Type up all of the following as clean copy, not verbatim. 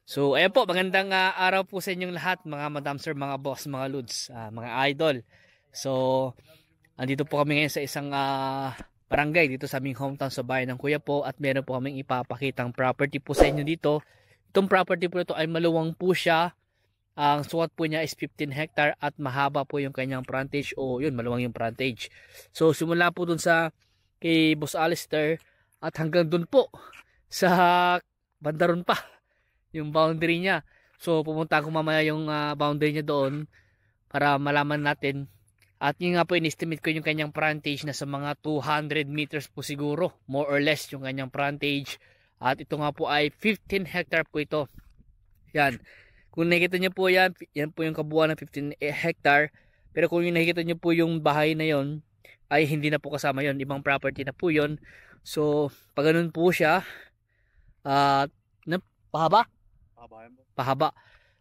So, ayan po, magandang araw po sa inyong lahat, mga madam sir, mga boss, mga lods, mga idol. So, andito po kami ngayon sa isang barangay dito sa aming hometown sa bayan ng Kuya po, at meron po kaming ipapakitang property po sa inyo dito. Itong property po ito ay maluwang po siya. Ang sukat po niya is 15 hectare at mahaba po yung kanyang frontage, o yun, maluwang yung frontage. So, simula po dun sa kay Boss Alistair at hanggang dun po sa bandaron pa yung boundary niya. So pumunta ako mamaya yung boundary niya doon para malaman natin. At yun nga po, in-estimate ko yung kanyang frontage na sa mga 200 meters po siguro, more or less yung kanyang frontage. At ito nga po ay 15 hectare po ito. Yan, kung nakikita niyo po yan, yan po yung kabuuan ng 15 hectare. Pero kung yung nakikita niyo po yung bahay na yon, ay hindi na po kasama yon, ibang property na po yon. So pag ganun po siya,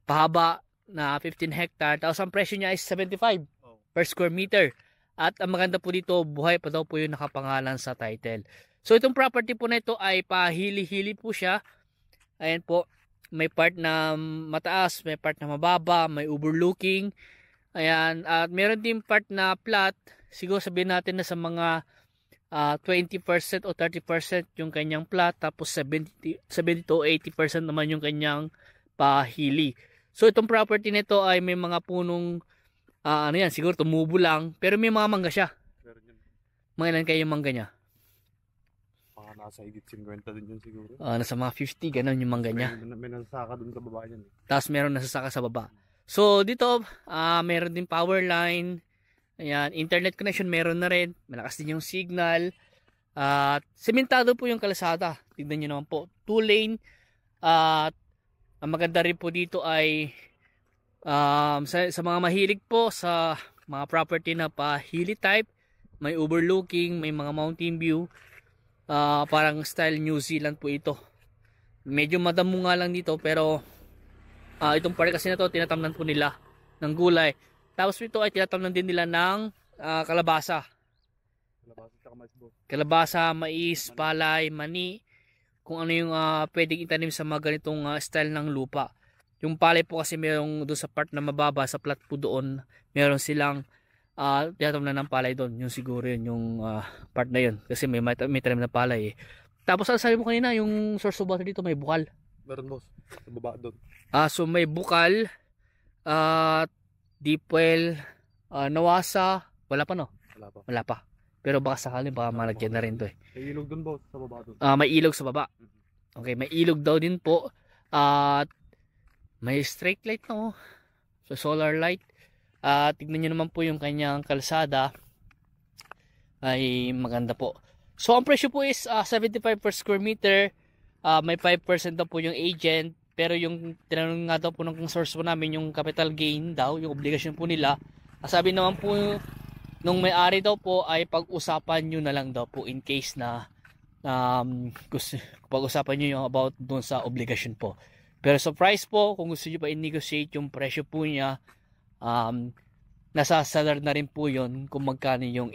pahaba na 15 hectare, tapos ang presyo niya is 75 per square meter. At ang maganda po dito, buhay pa daw po yung nakapangalan sa title. So itong property po na ito ay pahili-hili po siya. Ayan po, may part na mataas, may part na mababa, may overlooking. Ayan, at meron din part na flat. Siguro sabihin natin na sa mga 20% o 30% yung kanyang flat, tapos 70 to 80% naman yung kanyang pahili. So itong property nito ay may mga punong ano yan, siguro tumubo lang, pero may mga mangga siya. Mga ilan kayo yung mangga niya? Nasa higit 50 din yun siguro. Nasa mga 50, ganun yung mangga niya. May nasasaka dun sa baba niyan. Tapos meron nasasaka sa baba. So dito, meron din power line. Ayan, internet connection meron na rin. Malakas din yung signal. At sementado po yung kalsada. Tignan nyo naman po. 2 lane. At ang maganda rin po dito ay sa mga mahilig po sa mga property na pahili type, may overlooking, may mga mountain view. Parang style New Zealand po ito. Medyo madamo nga lang dito, pero itong part kasi na to, tinatamnan po nila ng gulay. Tapos ito ay tinatamnan din nila ng kalabasa. Kalabasa, mais, palay, mani. Kung ano yung pwedeng itanim sa mga ganitong style ng lupa. Yung palay po kasi merong doon sa part na mababa, sa plat po doon, meron silang tinatamnan ng palay doon. Yung siguro yun, yung part na yun. Kasi may tanim na palay eh. Tapos sabi mo kanina, yung source of water dito may bukal. Meron boss, sa baba doon. So may bukal, deep well, nawasa, wala pa no? Wala pa. Pero baka sakaling baka malagyan na rin to eh. May ilog doon boss, sa baba doon. May ilog sa baba. Okay, may ilog daw din po. At may street light no. So solar light. Tignan nyo naman po yung kanyang kalsada. Ay maganda po. So ang presyo po is 75 per square meter. May 5% daw po yung agent. Pero yung tinanong nga daw po ng source po namin, yung capital gain daw, yung obligasyon po nila. Sabi naman po nung may-ari daw po ay pag-usapan nyo na lang daw po in case na pag-usapan nyo yung about doon sa obligasyon po. Pero sa price po, kung gusto nyo pa i-negotiate yung presyo po niya, nasa seller na rin po yun kung magkano yung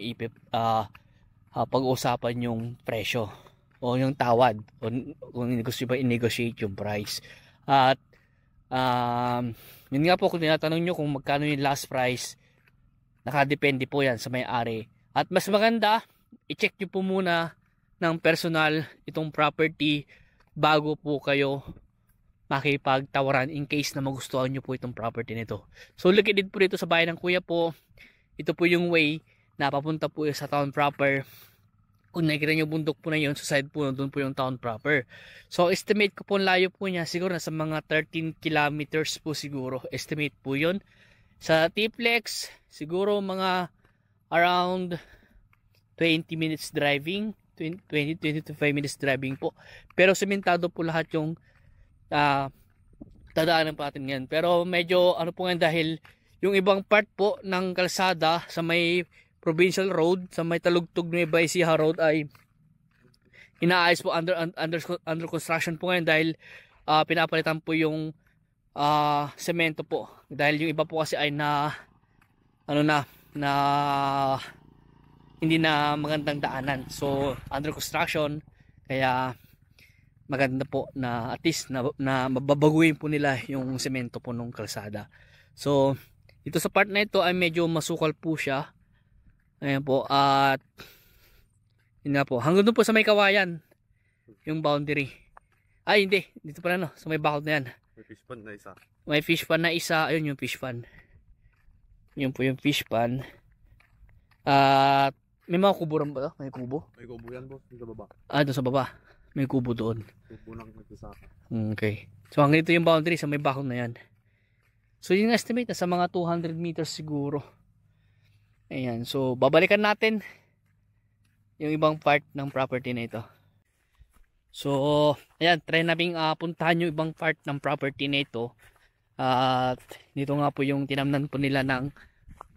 pag-usapan yung presyo o yung tawad, o kung gusto nyo pa i-negotiate yung price. At yun nga po, kung tinatanong nyo kung magkano yung last price, nakadepende po yan sa may-ari. At mas maganda, i-check nyo po muna ng personal itong property bago po kayo makipagtawaran in case na magustuhan nyo po itong property nito. So located po dito sa bayan ng Kuya po. Ito po yung way na papunta po sa town proper. Kung nakikita nyo bundok po na yun, sa side po doon po yung town proper. So estimate ko po ang layo po niya, siguro nasa mga 13 kilometers po siguro. Estimate po yun. Sa T-Flex, siguro mga around 20 minutes driving. 20-25 minutes driving po. Pero sementado po lahat yung dadaanan pa natin ngayon. Pero medyo ano po nga, dahil yung ibang part po ng kalsada sa may provincial road, sa may Talugtog Nueva Ecija road ay inaayos po, under construction po ngayon, dahil pinapalitan po yung semento po, dahil yung iba po kasi ay hindi na magandang daanan. So under construction, kaya maganda po na at least na mababaguhin po nila yung semento po ng kalsada. So dito sa part na ito ay medyo masukal po siya. Ayan po, at yun nga po, hanggang doon po sa may kawayan yung boundary. Ay hindi, dito pala no, sa may bakod na yan. May fish pond na isa. May fish pan na isa, ayun yung fish pan. Yun po yung fish pan. At may mga kubo rin ba? May kubo? May kubo yan boss, sa baba. Ah, doon sa baba. May kubo doon. Kubo nang nagsasaka. Okay. So hanggang ito yung boundary sa may bakod na yan. So yung estimate na sa mga 200 meters siguro. Ayan. So babalikan natin yung ibang part ng property na ito. So ayan, try namin puntahan yung ibang part ng property na ito. At dito nga po yung tinamnan po nila ng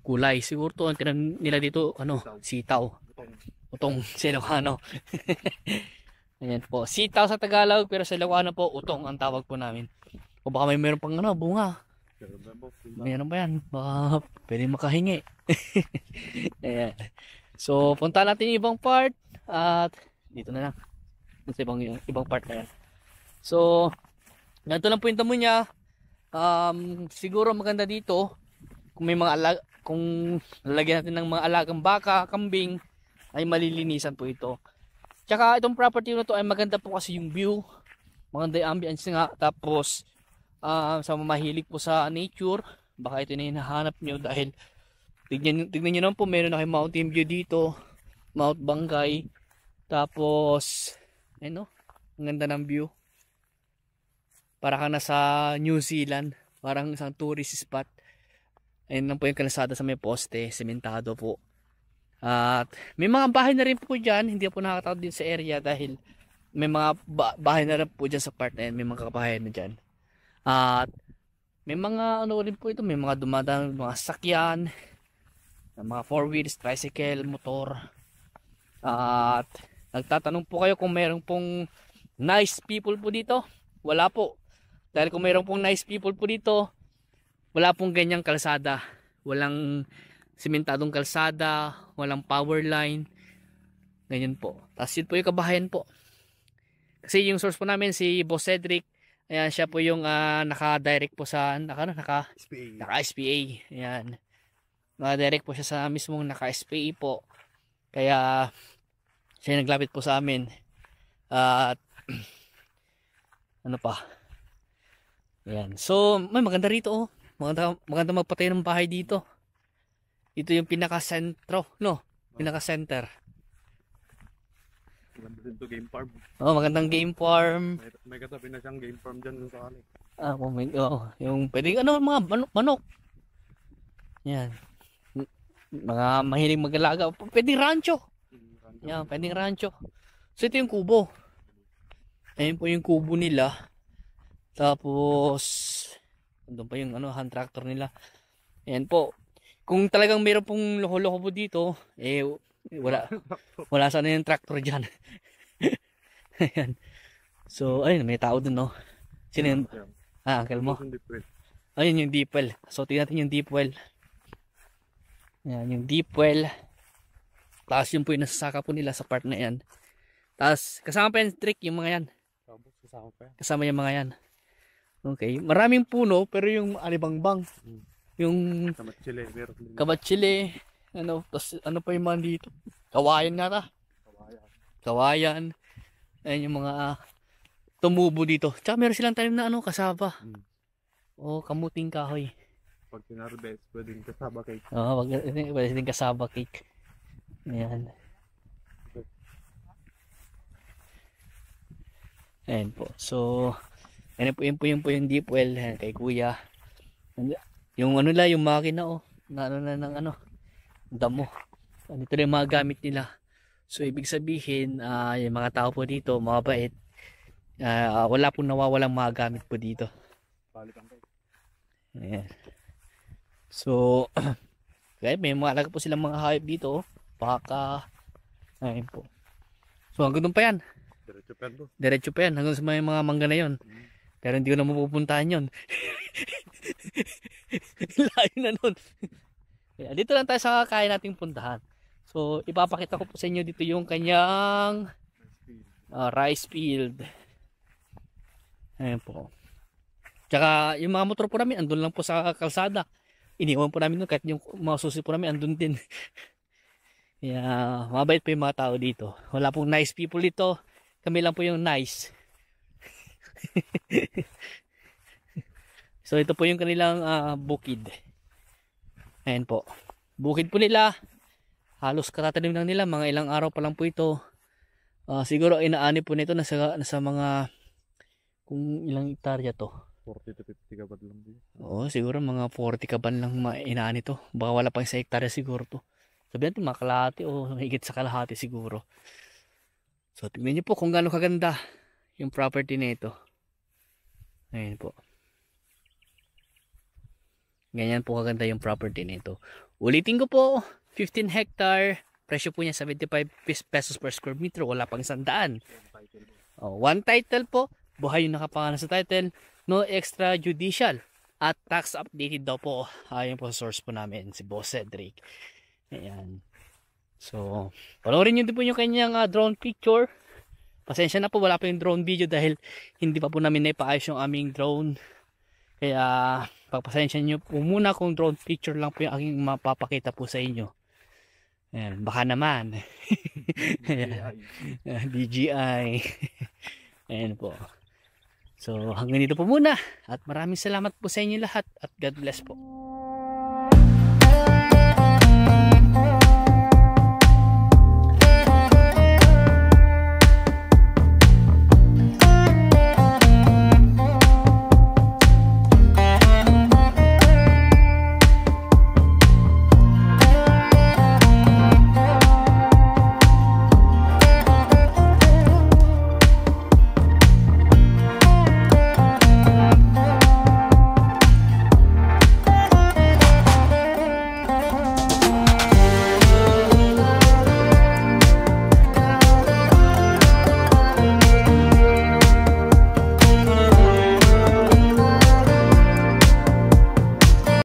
kulay. Siguro to ang tinamnan nila dito ano, sitaw. Utong sa Ilocano. Ayan po, sitaw sa Tagalog pero sa Ilocano po utong ang tawag po namin. O baka may meron pang ano, bunga. Mayroon ba yan? Baka pwede makahingi. Ayan. So punta natin yung ibang part at dito na lang. Sa ibang part na yan. So ganito lang po yung damo niya. Siguro maganda dito kung may mga kung lalagyan natin ng mga alagang baka, kambing, ay malilinisan po ito. Tsaka itong property na to ay maganda po kasi yung view, maganda yung ambience nga. Tapos sa mahilig po sa nature, baka ito na hinahanap nyo dahil tignan nyo naman po, meron na kayong mountain view dito, Mount Bangkay. Tapos ano, ang ganda ng view. Para ka nasa New Zealand, parang isang tourist spot. Ayun lang po yung kalsada sa may poste, sementado po. At may mga bahay na rin po dyan, hindi po nakakataot din sa area dahil may mga bahay na rin po dyan sa part na yan, may mga kabahayan na dyan. At may mga ano rin po ito, may mga dumadaan, mga sakyan, mga 4 wheels, tricycle, motor. At nagtatanong po kayo kung mayroong pong nice people po dito. Wala po. Dahil kung mayroong pong nice people po dito, wala pong ganyang kalsada. Walang simentadong kalsada, walang power line. Ganyan po. Tapos yun po yung kabahayan po. Kasi yung source po namin si Boss Cedric, ayan, siya po yung naka-direct po sa naka-SPA. Ayan. Naka-direct po siya sa mismong naka-SPA po. Kaya siya naglapit po sa amin. At ano pa? Ayan. So, may maganda rito oh. Maganda magpatayo ng bahay dito. Ito yung pinaka-sentro, no? Pinaka-center. Maganda din to game farm. Oh, magandang game farm. May katabi na siyang game farm dyan sa kali. Yung pwedeng ano, mga manok. Yan. Mga mahilig mag-alaga. Pwedeng rancho. Yan, pwedeng rancho. So ito yung kubo. Ayun po yung kubo nila. Tapos doon pa yung ano, hand tractor nila. Ayan po. Kung talagang mayroon pong loko-loko po dito, eh wala sana yung tractor diyan. Ayan. So, ayun, may tao dun, no. Sino yun? Ah, uncle mo. Ayun yung deep well. So, tingnan natin yung deep well. Ayan, yung deep well. Tapos yun po yung nasasaka po nila sa part na yan. Tapos kasama pa yung trick yung mga yan. Kasama yung mga yan. Okay. Maraming puno pero yung alibangbang. Yung kabatsile. Ano, tapos ano pa yung mga dito? Kawayan nga ta. Kawayan. Ayun yung mga tumubo dito. Tsaka meron silang tanim na ano, kasaba. O, kamuting kahoy. Pag sinarbes, pwedeng kasaba cake. Oo, pwedeng kasaba cake. Ayan. Ayan po. So, ayan po yung deep well. Ayan, kay kuya. Yung ano lang, yung makina oh. Na ano na ng ano. Damo. Dito na yung mga gamit nila. So, ibig sabihin, yung mga tao po dito, mabait. Wala pong nawawalang mga gamit po dito. Ayan. So, kaya may mga alaga po silang mga hayop dito oh. Baka. Ayun po. So hanggang doon pa yan. Diretso pa yan. Hanggang sa may mga mangga na yun. Pero hindi ko na mapupuntahan yun. Layo na nun. Dito lang tayo sa kaya nating puntahan. So ipapakita ko po sa inyo dito yung kanyang rice field. Ayan po. Tsaka yung mga motor po namin andun lang po sa kalsada. Iniwan po namin doon kahit yung mga susi po namin andun din. Kaya mabait po yung mga tao dito. Wala pong nice people dito. Kami lang po yung nice. So ito po yung kanilang bukid. Ayan po. Bukid po nila. Halos katatanim lang nila. Mga ilang araw pa lang po ito. Siguro inaani po nito nasa mga kung ilang hektarya to. 40 to 50 kabad lang din. Oo, siguro mga 40 kaban lang inaani to. Baka wala pang sa hektarya siguro to. Sabihan natin mga kalahati o higit sa kalahati siguro. So tingnan niyo po kung gaano kaganda yung property nito. Ayan po. Ganyan po kaganda yung property nito. Ulitin ko po, 15 hectare. Presyo po niya 75 pesos per square meter. Wala pang 100. One title po. Buhay yung nakapangalan sa title. No extra judicial. At tax updated daw po. Ayon po sa source po namin, si Boss Cedric. Ayan. So, panoorin nyo din po yung kanyang drone picture. Pasensya na po, wala pa yung drone video dahil hindi pa po namin naipaayos yung aming drone. Kaya, pagpasensya nyo po muna kung drone picture lang po yung aking mapapakita po sa inyo. Ayan, baka naman. DJI. Ayan po. So, hanggang dito po muna. At maraming salamat po sa inyo lahat. At God bless po.